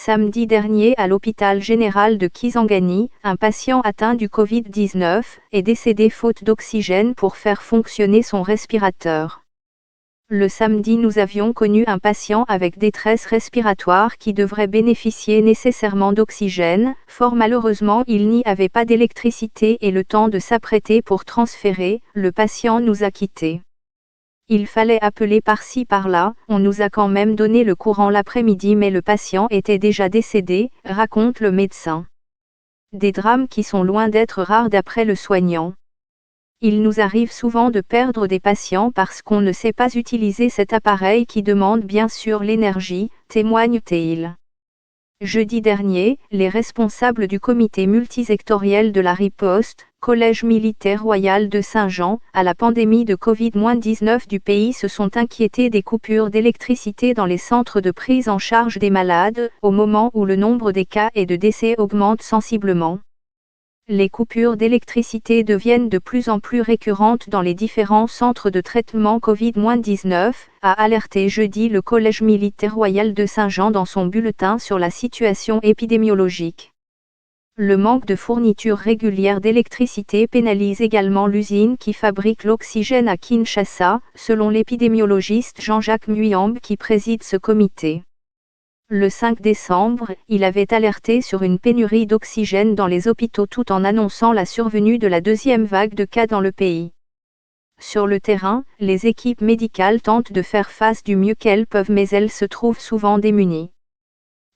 Samedi dernier à l'hôpital général de Kisangani, un patient atteint du Covid-19 est décédé faute d'oxygène pour faire fonctionner son respirateur. Le samedi nous avions connu un patient avec détresse respiratoire qui devrait bénéficier nécessairement d'oxygène, fort malheureusement il n'y avait pas d'électricité et le temps de s'apprêter pour transférer, le patient nous a quittés. Il fallait appeler par-ci par-là, on nous a quand même donné le courant l'après-midi mais le patient était déjà décédé, raconte le médecin. Des drames qui sont loin d'être rares d'après le soignant. Il nous arrive souvent de perdre des patients parce qu'on ne sait pas utiliser cet appareil qui demande bien sûr l'énergie, témoigne-t-il. Jeudi dernier, les responsables du comité multisectoriel de la riposte, Collège militaire royal de Saint-Jean, à la pandémie de Covid-19 du pays se sont inquiétés des coupures d'électricité dans les centres de prise en charge des malades, au moment où le nombre des cas et de décès augmente sensiblement. Les coupures d'électricité deviennent de plus en plus récurrentes dans les différents centres de traitement Covid-19, a alerté jeudi le Collège militaire royal de Saint-Jean dans son bulletin sur la situation épidémiologique. Le manque de fourniture régulière d'électricité pénalise également l'usine qui fabrique l'oxygène à Kinshasa, selon l'épidémiologiste Jean-Jacques Muyambe qui préside ce comité. Le 5 décembre, il avait alerté sur une pénurie d'oxygène dans les hôpitaux tout en annonçant la survenue de la deuxième vague de cas dans le pays. Sur le terrain, les équipes médicales tentent de faire face du mieux qu'elles peuvent mais elles se trouvent souvent démunies.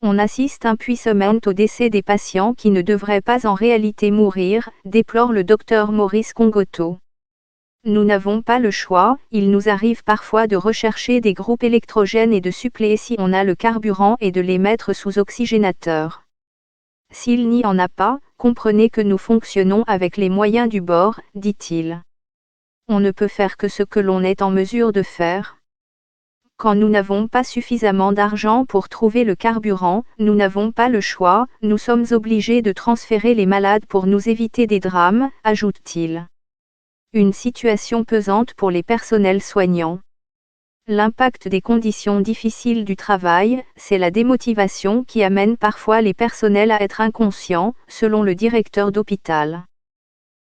On assiste impuissamment au décès des patients qui ne devraient pas en réalité mourir, déplore le docteur Maurice Congoto. Nous n'avons pas le choix, il nous arrive parfois de rechercher des groupes électrogènes et de suppléer si on a le carburant et de les mettre sous oxygénateur. S'il n'y en a pas, comprenez que nous fonctionnons avec les moyens du bord, dit-il. On ne peut faire que ce que l'on est en mesure de faire. Quand nous n'avons pas suffisamment d'argent pour trouver le carburant, nous n'avons pas le choix, nous sommes obligés de transférer les malades pour nous éviter des drames, ajoute-t-il. Une situation pesante pour les personnels soignants. L'impact des conditions difficiles du travail, c'est la démotivation qui amène parfois les personnels à être inconscients, selon le directeur d'hôpital.